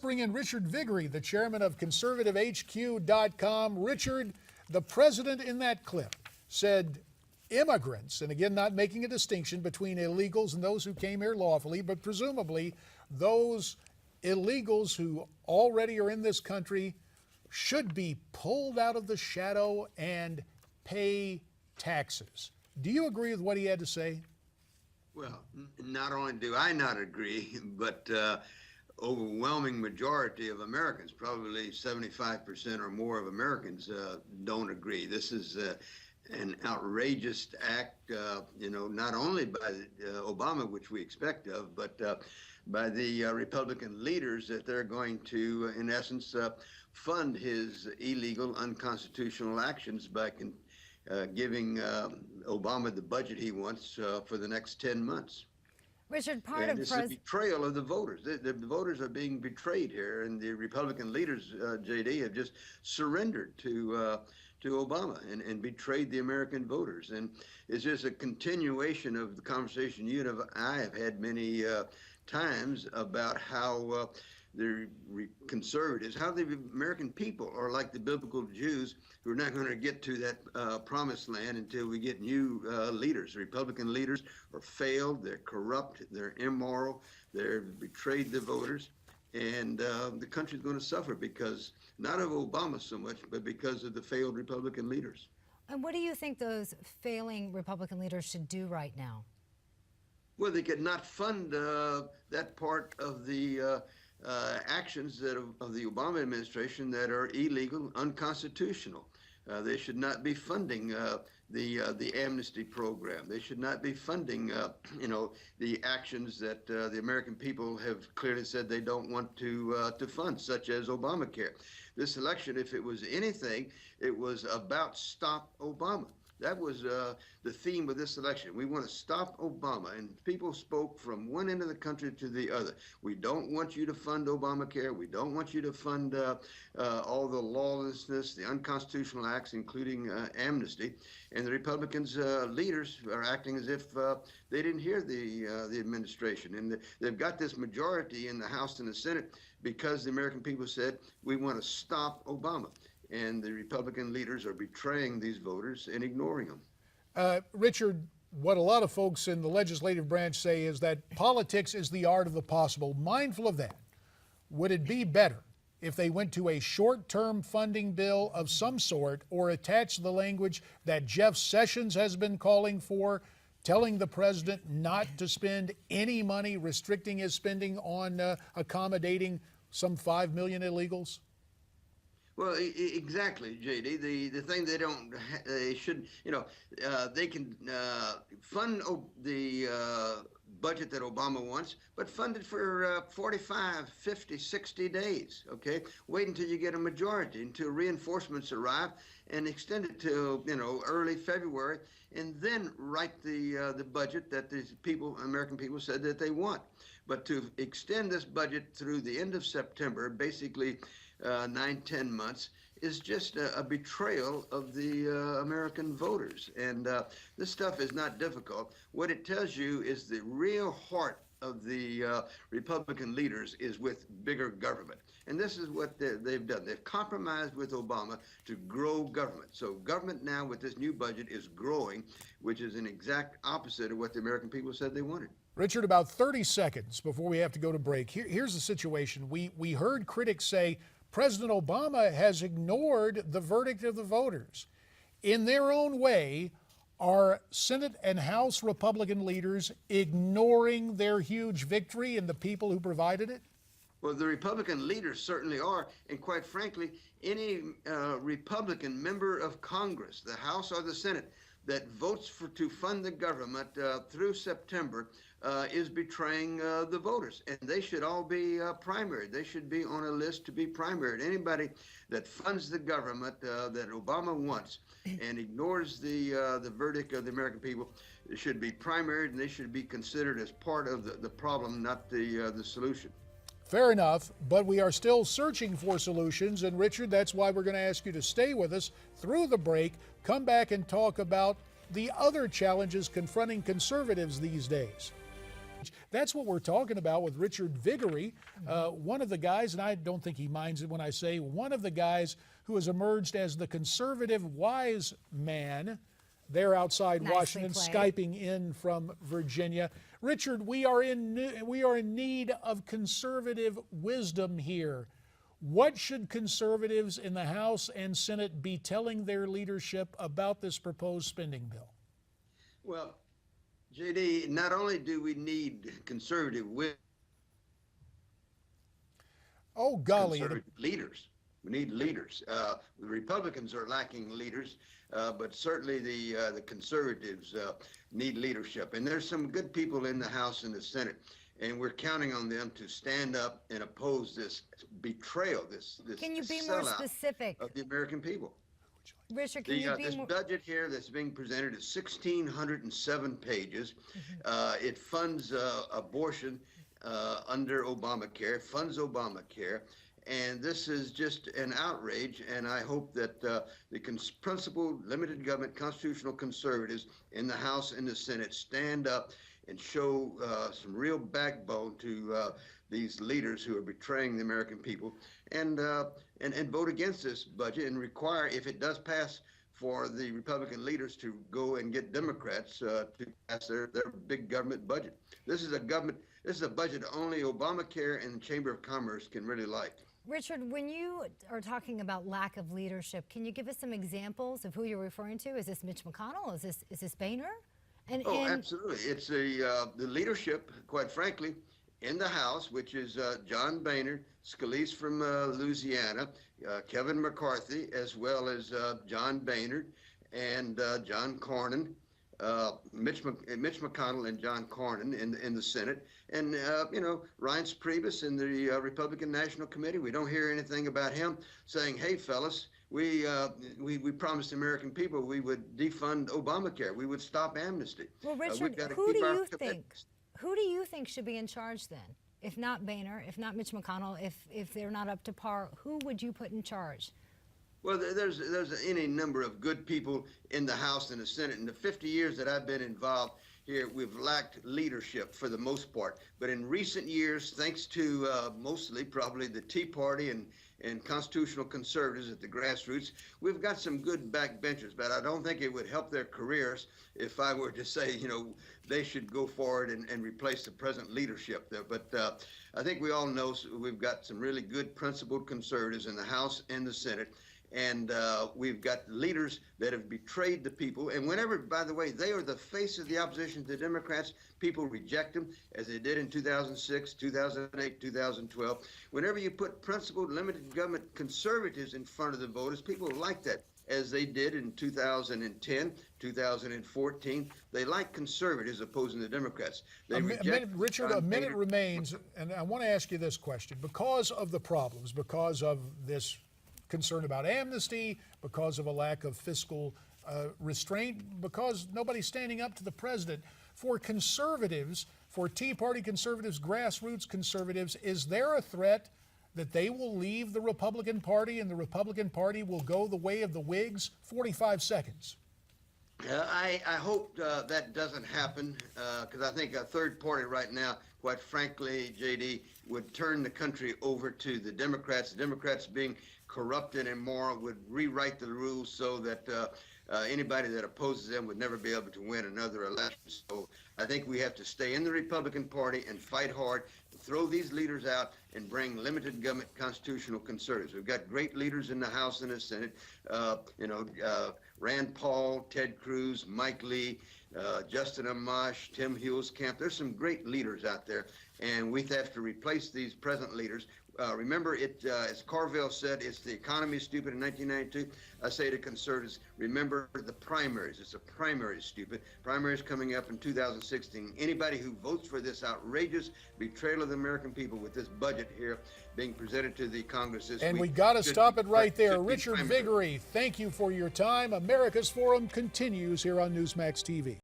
Bring in Richard Viguerie, the chairman of conservativehq.com. Richard, the president in that clip said immigrants, and again, not making a distinction between illegals and those who came here lawfully, but presumably those illegals who already are in this country should be pulled out of the shadow and pay taxes. Do you agree with what he had to say? Well, not only do I not agree, but overwhelming majority of Americans, probably 75% or more of Americans, don't agree. This is an outrageous act, not only by Obama, which we expect of, but by the Republican leaders, that they're going to, in essence, fund his illegal, unconstitutional actions by giving Obama the budget he wants for the next 10 months. Richard, It's a betrayal of the voters. The voters are being betrayed here, and the Republican leaders, JD, have just surrendered to Obama and betrayed the American voters. And it's just a continuation of the conversation you and I have had many times about how the conservatives, how the American people are like the biblical Jews who are not going to get to that promised land until we get new leaders. Republican leaders are failed, they're corrupt, they're immoral, they've betrayed the voters, and the country's going to suffer because, not of Obama so much, but because of the failed Republican leaders. And what do you think those failing Republican leaders should do right now? Well, they could not fund that part of the actions of the Obama administration that are illegal, unconstitutional. They should not be funding the amnesty program. They should not be funding, the actions that the American people have clearly said they don't want to fund, such as Obamacare. This election, if it was anything, it was about Stop Obama. That was the theme of this election. We want to stop Obama, and people spoke from one end of the country to the other. We don't want you to fund Obamacare. We don't want you to fund all the lawlessness, the unconstitutional acts, including amnesty. And the Republicans' leaders are acting as if they didn't hear the administration. And they've got this majority in the House and the Senate because the American people said, we want to stop Obama. And the Republican leaders are betraying these voters and ignoring them. Richard, what a lot of folks in the legislative branch say is that politics is the art of the possible. Mindful of that, would it be better if they went to a short-term funding bill of some sort or attach the language that Jeff Sessions has been calling for, telling the president not to spend any money, restricting his spending on accommodating some 5 million illegals? Well, exactly, JD. The thing they should, they can fund the budget that Obama wants, but fund it for 45, 50, 60 days, okay? Wait until you get a majority, until reinforcements arrive, and extend it till, early February, and then write the budget that the American people said that they want. But to extend this budget through the end of September, basically 9-10 months, is just a betrayal of the American voters. And this stuff is not difficult. What it tells you is the real heart of the Republican leaders is with bigger government. And this is what they've done. They've compromised with Obama to grow government. So government now with this new budget is growing, which is an exact opposite of what the American people said they wanted. Richard, about 30 seconds before we have to go to break. Here's the situation. We heard critics say President Obama has ignored the verdict of the voters. In their own way, are Senate and House Republican leaders ignoring their huge victory and the people who provided it? Well, the Republican leaders certainly are, and quite frankly, any Republican member of Congress, the House or the Senate, that votes to fund the government through September is betraying the voters. And they should all be primaried. They should be on a list to be primaried. Anybody that funds the government that Obama wants and ignores the verdict of the American people should be primaried, and they should be considered as part of the problem, not the solution. Fair enough, but we are still searching for solutions. And Richard, that's why we're going to ask you to stay with us through the break. Come back and talk about the other challenges confronting conservatives these days. That's what we're talking about with Richard Viguerie, one of the guys, and I don't think he minds it when I say one of the guys who has emerged as the conservative wise man there outside Nicely Washington, played. Skyping in from Virginia. Richard, we are in need of conservative wisdom here. What should conservatives in the House and Senate be telling their leadership about this proposed spending bill? Well, JD, not only do we need conservative Oh, golly. leaders, we need leaders. The Republicans are lacking leaders, but certainly the conservatives need leadership. And there's some good people in the House and the Senate, and we're counting on them to stand up and oppose this betrayal, this Can you be more sellout specific? of the American people. Richard, can you be This more... budget here that's being presented is 1,607 pages. It funds abortion under Obamacare, funds Obamacare, and this is just an outrage. And I hope that the principled limited government constitutional conservatives in the House and the Senate stand up and show some real backbone to these leaders who are betraying the American people, and vote against this budget and require, if it does pass, for the Republican leaders to go and get Democrats to pass their big government budget. This is a budget only Obamacare and the Chamber of Commerce can really like. Richard, when you are talking about lack of leadership, can you give us some examples of who you're referring to? Is this Mitch McConnell? Is this Boehner? Absolutely. It's the leadership, quite frankly, in the House, which is John Boehner, Scalise from Louisiana, Kevin McCarthy, as well as John Boehner and John Cornyn, Mitch McConnell and John Cornyn in the Senate, and Reince Priebus in the Republican National Committee. We don't hear anything about him saying, "Hey, fellas, we promised the American people we would defund Obamacare. We would stop amnesty." Well, Richard, who do you think should be in charge then? If not Boehner, if not Mitch McConnell, if they're not up to par, who would you put in charge? Well, there's any number of good people in the House and the Senate. In the 50 years that I've been involved here, we've lacked leadership for the most part. But in recent years, thanks to mostly probably the Tea Party and constitutional conservatives at the grassroots, we've got some good backbenchers. But I don't think it would help their careers if I were to say, they should go forward and replace the present leadership there. But I think we all know we've got some really good principled conservatives in the House and the Senate. And we've got leaders that have betrayed the people. And whenever, by the way, they are the face of the opposition to the Democrats, people reject them, as they did in 2006, 2008, 2012. Whenever you put principled limited government conservatives in front of the voters, people like that, as they did in 2010, 2014. They like conservatives opposing the Democrats. Richard, a minute remains, and I want to ask you this question. Because of the problems, because of this concern about amnesty, because of a lack of fiscal restraint, because nobody's standing up to the president, for conservatives, for Tea Party conservatives, grassroots conservatives, is there a threat that they will leave the Republican Party and the Republican Party will go the way of the Whigs? 45 seconds. I hope that doesn't happen, because I think a third party right now, quite frankly, JD, would turn the country over to the Democrats. The Democrats, being corrupt and immoral, would rewrite the rules so that anybody that opposes them would never be able to win another election. So I think we have to stay in the Republican Party and fight hard, throw these leaders out, and bring limited government constitutional conservatives. We've got great leaders in the House and the Senate. Rand Paul, Ted Cruz, Mike Lee, Justin Amash, Tim Huelskamp. There's some great leaders out there, and we have to replace these present leaders. Remember, as Carville said, it's the economy stupid in 1992. I say to conservatives, remember the primaries. It's a primary stupid. Primaries coming up in 2016. Anybody who votes for this outrageous betrayal of the American people with this budget here being presented to the Congress this week. And we got to stop it right there. Richard Viguerie, thank you for your time. America's Forum continues here on Newsmax TV.